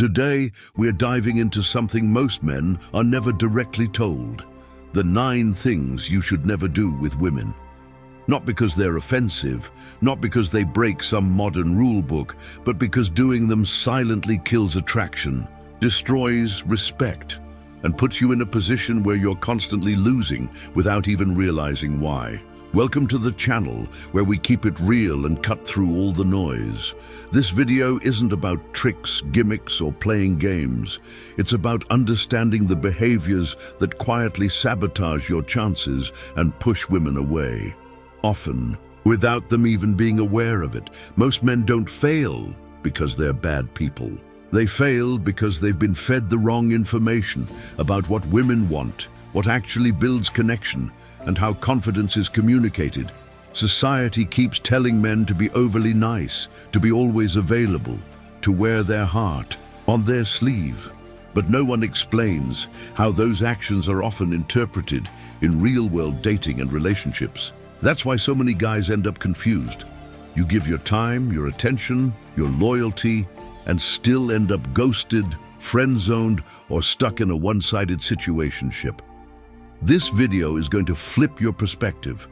Today, we're diving into something most men are never directly told. The 9 things you should never do with women. Not because they're offensive, not because they break some modern rule book, but because doing them silently kills attraction, destroys respect, and puts you in a position where you're constantly losing without even realizing why. Welcome to the channel where we keep it real and cut through all the noise. This video isn't about tricks, gimmicks, or playing games. It's about understanding the behaviors that quietly sabotage your chances and push women away. Often, without them even being aware of it. Most men don't fail because they're bad people. They fail because they've been fed the wrong information about what women want, what actually builds connection, and how confidence is communicated. Society keeps telling men to be overly nice, to be always available, to wear their heart on their sleeve. But no one explains how those actions are often interpreted in real-world dating and relationships. That's why so many guys end up confused. You give your time, your attention, your loyalty, and still end up ghosted, friend-zoned, or stuck in a one-sided situationship. This video is going to flip your perspective,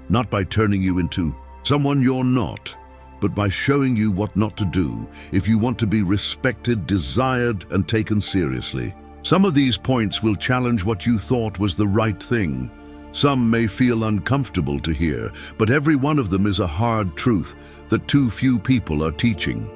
not by turning you into someone you're not, but by showing you what not to do if you want to be respected, desired, and taken seriously. Some of these points will challenge what you thought was the right thing. Some may feel uncomfortable to hear, but every one of them is a hard truth that too few people are teaching.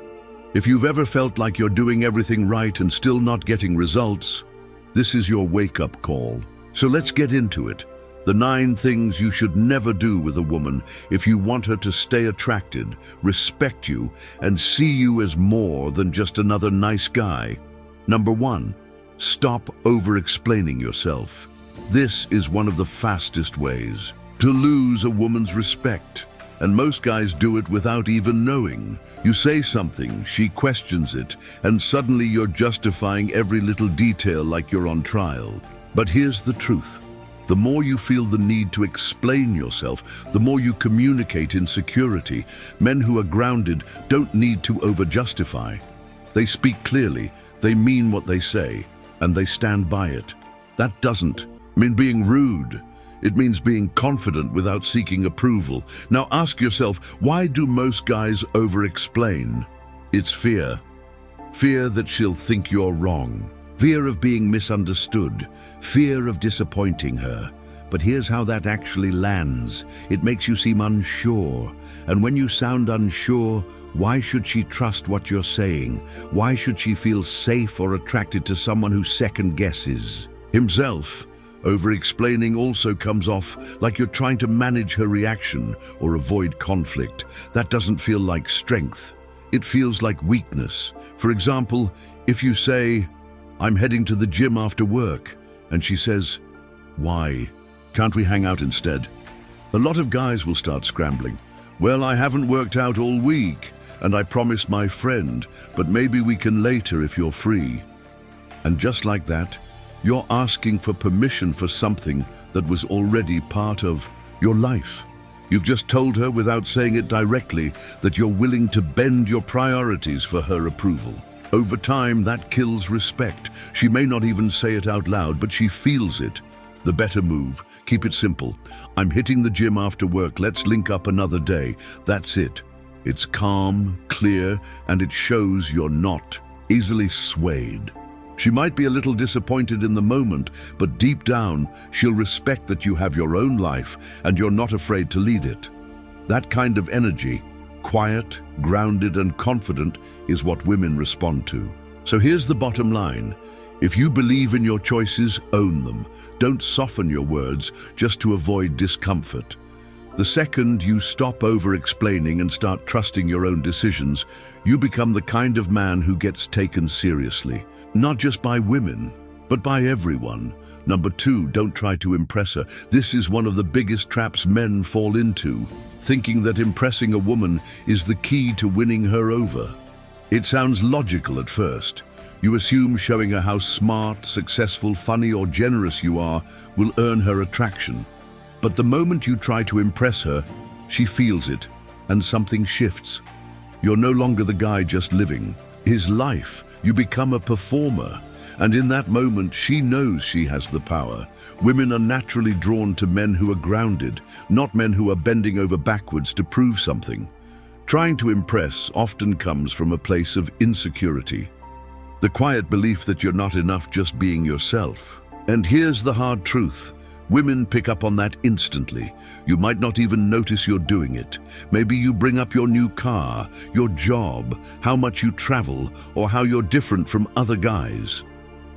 If you've ever felt like you're doing everything right and still not getting results, this is your wake-up call. So let's get into it. The 9 things you should never do with a woman if you want her to stay attracted, respect you, and see you as more than just another nice guy. Number 1, stop over-explaining yourself. This is one of the fastest ways to lose a woman's respect. And most guys do it without even knowing. You say something, she questions it, and suddenly you're justifying every little detail like you're on trial. But here's the truth. The more you feel the need to explain yourself, the more you communicate insecurity. Men who are grounded don't need to over-justify. They speak clearly, they mean what they say, and they stand by it. That doesn't mean being rude. It means being confident without seeking approval. Now ask yourself, why do most guys over-explain? It's fear. Fear that she'll think you're wrong. Fear of being misunderstood. Fear of disappointing her. But here's how that actually lands. It makes you seem unsure. And when you sound unsure, why should she trust what you're saying? Why should she feel safe or attracted to someone who second guesses himself? Over-explaining also comes off like you're trying to manage her reaction or avoid conflict. That doesn't feel like strength. It feels like weakness. For example, if you say, "I'm heading to the gym after work," and she says, "Why? Can't we hang out instead?" A lot of guys will start scrambling. "Well, I haven't worked out all week, and I promised my friend, but maybe we can later if you're free." And just like that, you're asking for permission for something that was already part of your life. You've just told her without saying it directly that you're willing to bend your priorities for her approval. Over time, that kills respect. She may not even say it out loud, but she feels it. The better move, keep it simple. "I'm hitting the gym after work, let's link up another day." That's it. It's calm, clear, and it shows you're not easily swayed. She might be a little disappointed in the moment, but deep down, she'll respect that you have your own life and you're not afraid to lead it. That kind of energy, quiet, grounded, and confident, is what women respond to. So here's the bottom line. If you believe in your choices, own them. Don't soften your words just to avoid discomfort. The second you stop over-explaining and start trusting your own decisions, you become the kind of man who gets taken seriously. Not just by women, but by everyone. Number 2, don't try to impress her. This is one of the biggest traps men fall into, thinking that impressing a woman is the key to winning her over. It sounds logical at first. You assume showing her how smart, successful, funny, or generous you are will earn her attraction. But the moment you try to impress her, she feels it, and something shifts. You're no longer the guy just living. his life. You become a performer. And in that moment, she knows she has the power. Women are naturally drawn to men who are grounded, not men who are bending over backwards to prove something. Trying to impress often comes from a place of insecurity. The quiet belief that you're not enough just being yourself. And here's the hard truth. Women pick up on that instantly. You might not even notice you're doing it. Maybe you bring up your new car, your job, how much you travel, or how you're different from other guys.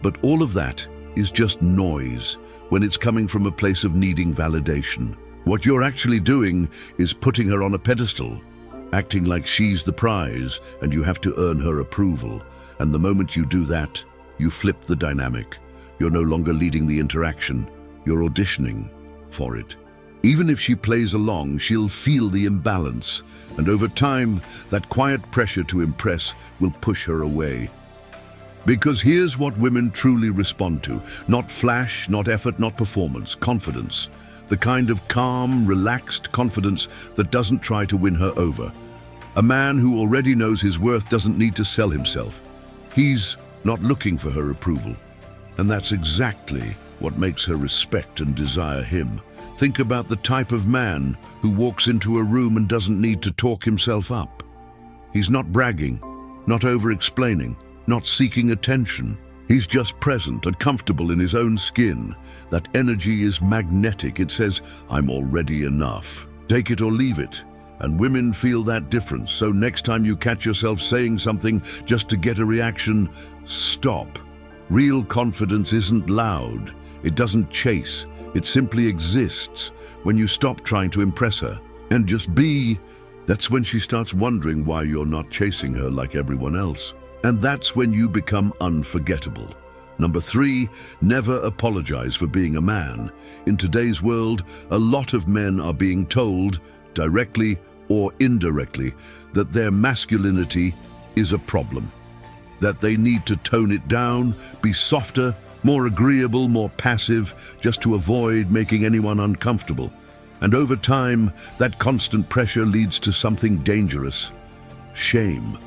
But all of that is just noise when it's coming from a place of needing validation. What you're actually doing is putting her on a pedestal, acting like she's the prize and you have to earn her approval. And the moment you do that, you flip the dynamic. You're no longer leading the interaction. You're auditioning for it. Even if she plays along, she'll feel the imbalance. And over time, that quiet pressure to impress will push her away. Because here's what women truly respond to. Not flash, not effort, not performance. Confidence. The kind of calm, relaxed confidence that doesn't try to win her over. A man who already knows his worth doesn't need to sell himself. He's not looking for her approval. And that's exactly what makes her respect and desire him. Think about the type of man who walks into a room and doesn't need to talk himself up. He's not bragging, not over-explaining, not seeking attention. He's just present and comfortable in his own skin. That energy is magnetic. It says, I'm already enough. Take it or leave it. And women feel that difference. So next time you catch yourself saying something just to get a reaction, stop. Real confidence isn't loud. It doesn't chase. It simply exists. When you stop trying to impress her and just be, that's when she starts wondering why you're not chasing her like everyone else. And that's when you become unforgettable. Number 3, never apologize for being a man. In today's world, a lot of men are being told, directly or indirectly, that their masculinity is a problem. That they need to tone it down, be softer, more agreeable, more passive, just to avoid making anyone uncomfortable. And over time, that constant pressure leads to something dangerous: shame.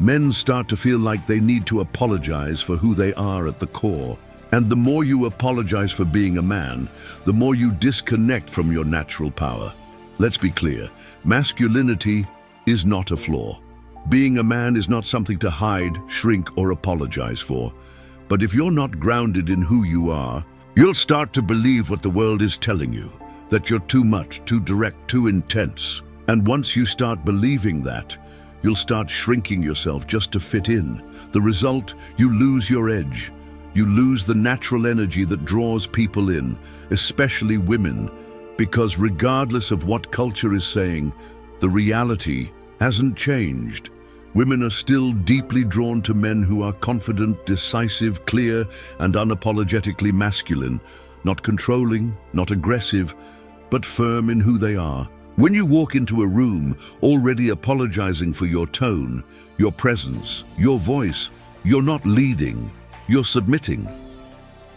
Men start to feel like they need to apologize for who they are at the core. And the more you apologize for being a man, the more you disconnect from your natural power. Let's be clear, masculinity is not a flaw. Being a man is not something to hide, shrink, or apologize for. But if you're not grounded in who you are, you'll start to believe what the world is telling you, that you're too much, too direct, too intense. And once you start believing that, you'll start shrinking yourself just to fit in. The result, you lose your edge. You lose the natural energy that draws people in, especially women, because regardless of what culture is saying, the reality hasn't changed. Women are still deeply drawn to men who are confident, decisive, clear, and unapologetically masculine, not controlling, not aggressive, but firm in who they are. When you walk into a room already apologizing for your tone, your presence, your voice, you're not leading, you're submitting.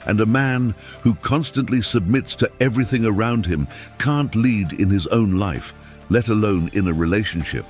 And a man who constantly submits to everything around him can't lead in his own life, let alone in a relationship.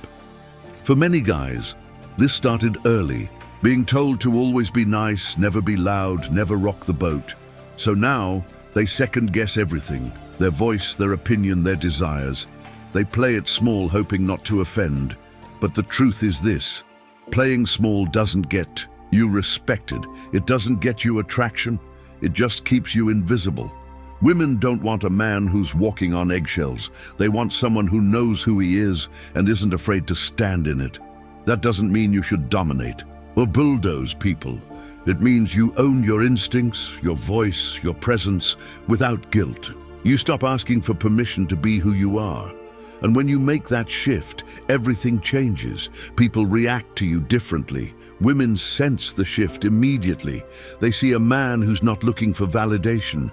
For many guys, this started early, being told to always be nice, never be loud, never rock the boat. So now they second-guess everything, their voice, their opinion, their desires. They play it small, hoping not to offend. But the truth is this: playing small doesn't get you respected. It doesn't get you attraction. It just keeps you invisible. Women don't want a man who's walking on eggshells. They want someone who knows who he is and isn't afraid to stand in it. That doesn't mean you should dominate or bulldoze people. It means you own your instincts, your voice, your presence without guilt. You stop asking for permission to be who you are. And when you make that shift, everything changes. People react to you differently. Women sense the shift immediately. They see a man who's not looking for validation.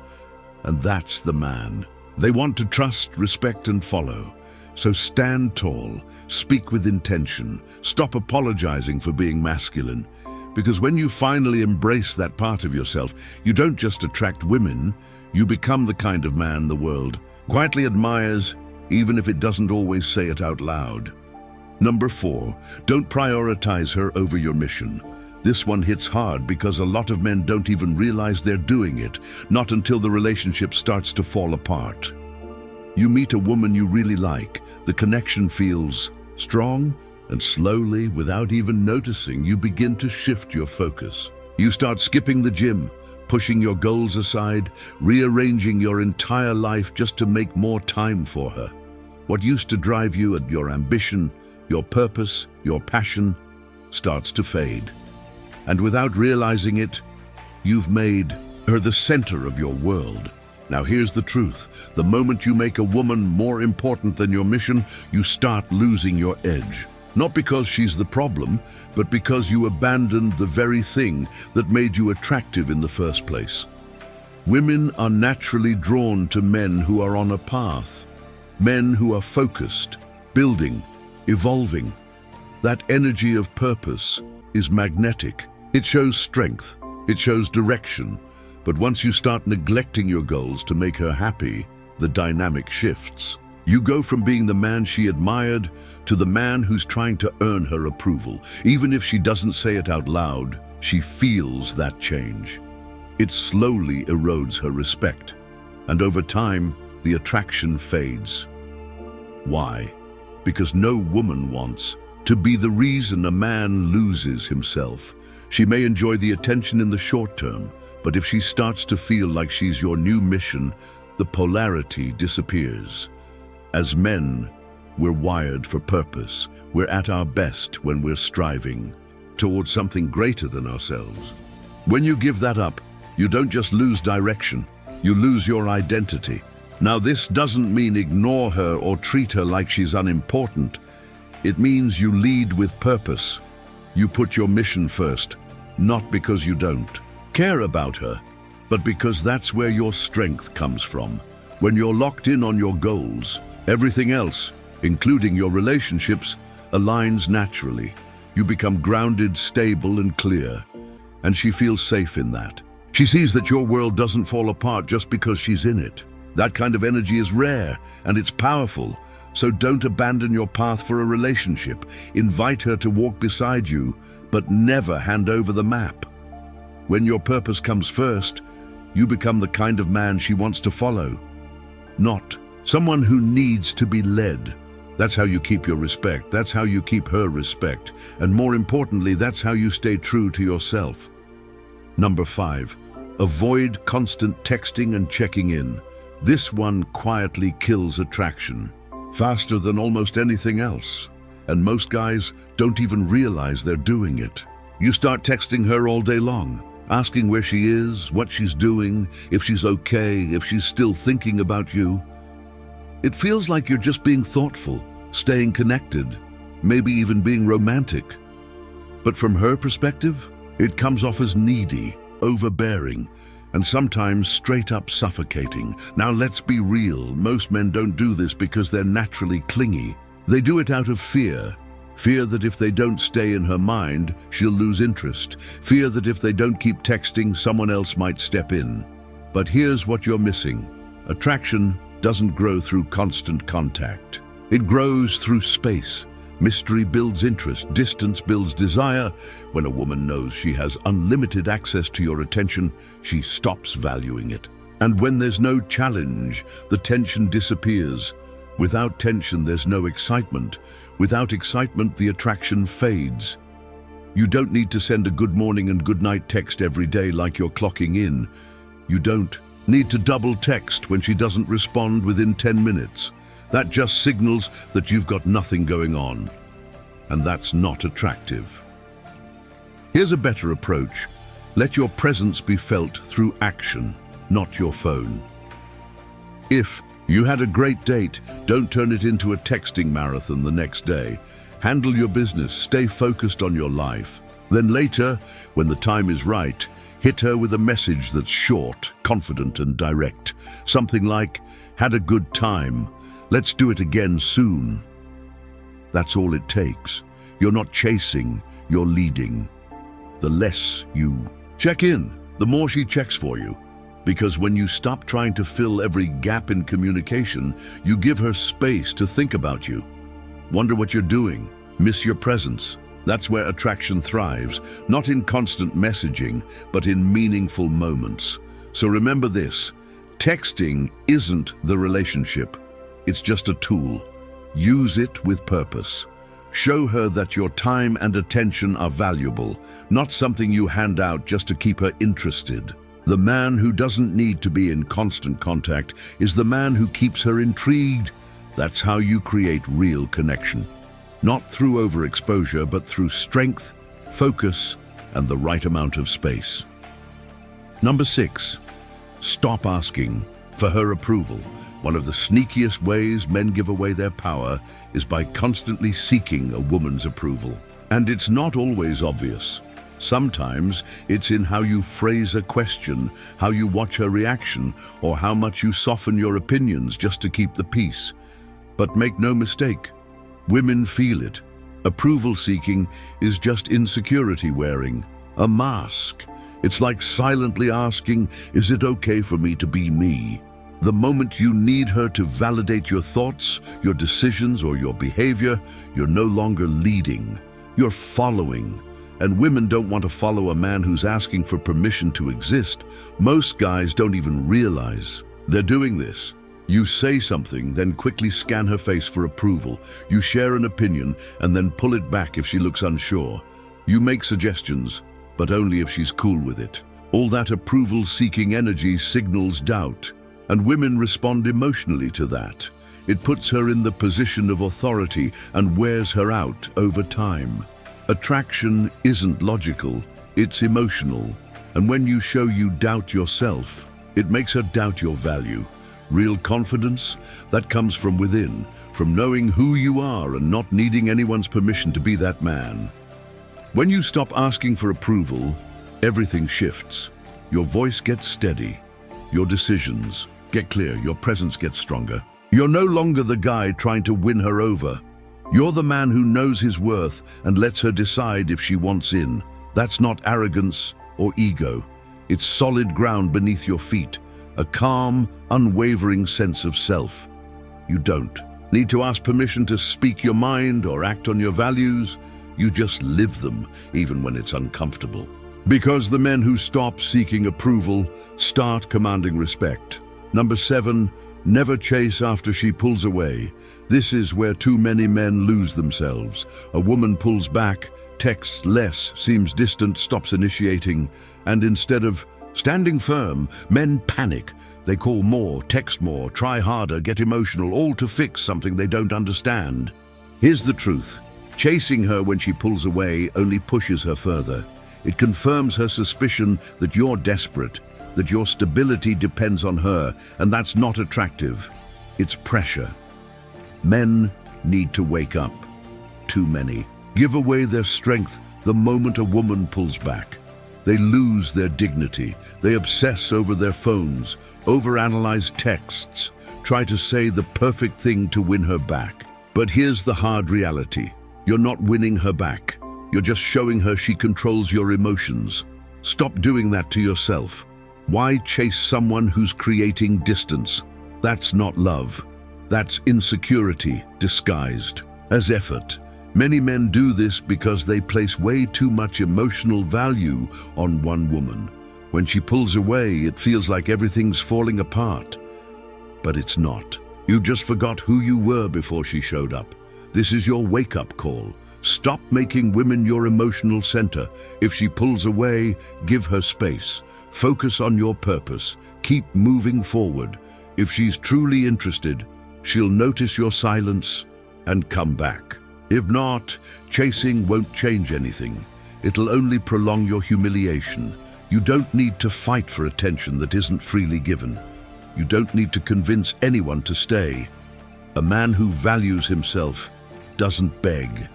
And that's the man. They want to trust, respect, and follow. So stand tall, speak with intention, stop apologizing for being masculine. Because when you finally embrace that part of yourself, you don't just attract women, you become the kind of man the world quietly admires, even if it doesn't always say it out loud. Number 4, don't prioritize her over your mission. This one hits hard because a lot of men don't even realize they're doing it, not until the relationship starts to fall apart. You meet a woman you really like, the connection feels strong, and slowly, without even noticing, you begin to shift your focus. You start skipping the gym, pushing your goals aside, rearranging your entire life just to make more time for her. What used to drive you and your ambition, your purpose, your passion, starts to fade. And without realizing it, you've made her the center of your world. Now here's the truth. The moment you make a woman more important than your mission, you start losing your edge. Not because she's the problem, but because you abandoned the very thing that made you attractive in the first place. Women are naturally drawn to men who are on a path, men who are focused, building, evolving. That energy of purpose is magnetic. It shows strength, it shows direction, but once you start neglecting your goals to make her happy, the dynamic shifts. You go from being the man she admired to the man who's trying to earn her approval. Even if she doesn't say it out loud, she feels that change. It slowly erodes her respect, and over time, the attraction fades. Why? Because no woman wants to be the reason a man loses himself. She may enjoy the attention in the short term, but if she starts to feel like she's your new mission, the polarity disappears. As men, we're wired for purpose. We're at our best when we're striving towards something greater than ourselves. When you give that up, you don't just lose direction, you lose your identity. Now, this doesn't mean ignore her or treat her like she's unimportant. It means you lead with purpose. You put your mission first, not because you don't care about her, but because that's where your strength comes from. When you're locked in on your goals, everything else, including your relationships, aligns naturally. You become grounded, stable, and clear, and she feels safe in that. She sees that your world doesn't fall apart just because she's in it. That kind of energy is rare, and it's powerful. So don't abandon your path for a relationship. Invite her to walk beside you, but never hand over the map. When your purpose comes first, you become the kind of man she wants to follow, not someone who needs to be led. That's how you keep your respect. That's how you keep her respect. And more importantly, that's how you stay true to yourself. Number 5, avoid constant texting and checking in. This one quietly kills attraction, faster than almost anything else. And most guys don't even realize they're doing it. You start texting her all day long, asking where she is, what she's doing, if she's okay, if she's still thinking about you. It feels like you're just being thoughtful, staying connected, maybe even being romantic. But from her perspective, it comes off as needy, overbearing, and sometimes straight up suffocating. Now let's be real, most men don't do this because they're naturally clingy. They do it out of fear. Fear that if they don't stay in her mind, she'll lose interest. Fear that if they don't keep texting, someone else might step in. But here's what you're missing. Attraction doesn't grow through constant contact. It grows through space. Mystery builds interest, distance builds desire. When a woman knows she has unlimited access to your attention, she stops valuing it. And when there's no challenge, the tension disappears. Without tension, there's no excitement. Without excitement, the attraction fades. You don't need to send a good morning and good night text every day like you're clocking in. You don't need to double text when she doesn't respond within 10 minutes. That just signals that you've got nothing going on. And that's not attractive. Here's a better approach. Let your presence be felt through action, not your phone. If you had a great date, don't turn it into a texting marathon the next day. Handle your business, stay focused on your life. Then later, when the time is right, hit her with a message that's short, confident, and direct. Something like, "Had a good time. Let's do it again soon." That's all it takes. You're not chasing, you're leading. The less you check in, the more she checks for you. Because when you stop trying to fill every gap in communication, you give her space to think about you. Wonder what you're doing. miss your presence. That's where attraction thrives, not in constant messaging, but in meaningful moments. So remember this, texting isn't the relationship. It's just a tool. Use it with purpose. Show her that your time and attention are valuable, not something you hand out just to keep her interested. The man who doesn't need to be in constant contact is the man who keeps her intrigued. That's how you create real connection. Not through overexposure, but through strength, focus, and the right amount of space. Number 6, stop asking for her approval. One of the sneakiest ways men give away their power is by constantly seeking a woman's approval. And it's not always obvious. Sometimes it's in how you phrase a question, how you watch her reaction, or how much you soften your opinions just to keep the peace. But make no mistake, women feel it. Approval seeking is just insecurity wearing, a mask. It's like silently asking, is it okay for me to be me? The moment you need her to validate your thoughts, your decisions, or your behavior, you're no longer leading, you're following. And women don't want to follow a man who's asking for permission to exist. Most guys don't even realize they're doing this. You say something, then quickly scan her face for approval. You share an opinion, and then pull it back if she looks unsure. You make suggestions, but only if she's cool with it. All that approval-seeking energy signals doubt, and women respond emotionally to that. It puts her in the position of authority and wears her out over time. Attraction isn't logical, it's emotional. And when you show you doubt yourself, it makes her doubt your value. Real confidence, that comes from within, from knowing who you are and not needing anyone's permission to be that man. When you stop asking for approval, everything shifts. Your voice gets steady. Your decisions get clear. Your presence gets stronger. You're no longer the guy trying to win her over. You're the man who knows his worth and lets her decide if she wants in. That's not arrogance or ego. It's solid ground beneath your feet, a calm, unwavering sense of self. You don't need to ask permission to speak your mind or act on your values. You just live them, even when it's uncomfortable. Because the men who stop seeking approval start commanding respect. Number 7, never chase after she pulls away. This is where too many men lose themselves. A woman pulls back, texts less, seems distant, stops initiating, and instead of standing firm, men panic. They call more, text more, try harder, get emotional, all to fix something they don't understand. Here's the truth. Chasing her when she pulls away only pushes her further. It confirms her suspicion that you're desperate, that your stability depends on her, and that's not attractive. It's pressure. Men need to wake up. Too many give away their strength the moment a woman pulls back. They lose their dignity. They obsess over their phones, overanalyze texts, try to say the perfect thing to win her back. But here's the hard reality. You're not winning her back. You're just showing her she controls your emotions. Stop doing that to yourself. Why chase someone who's creating distance? That's not love. That's insecurity disguised as effort. Many men do this because they place way too much emotional value on one woman. When she pulls away, it feels like everything's falling apart. But it's not. You just forgot who you were before she showed up. This is your wake-up call. Stop making women your emotional center. If she pulls away, give her space. Focus on your purpose. Keep moving forward. If she's truly interested, she'll notice your silence and come back. If not, chasing won't change anything. It'll only prolong your humiliation. You don't need to fight for attention that isn't freely given. You don't need to convince anyone to stay. A man who values himself doesn't beg.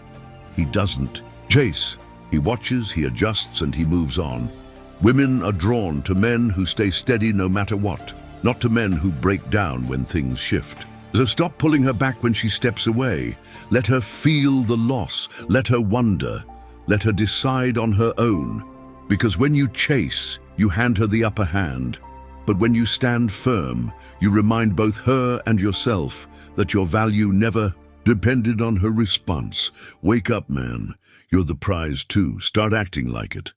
He doesn't chase. He watches, he adjusts, and he moves on. Women are drawn to men who stay steady no matter what, not to men who break down when things shift. So stop pulling her back when she steps away. Let her feel the loss. Let her wonder. Let her decide on her own. Because when you chase, you hand her the upper hand. But when you stand firm, you remind both her and yourself that your value never depended on her response. Wake up, man. You're the prize too. Start acting like it.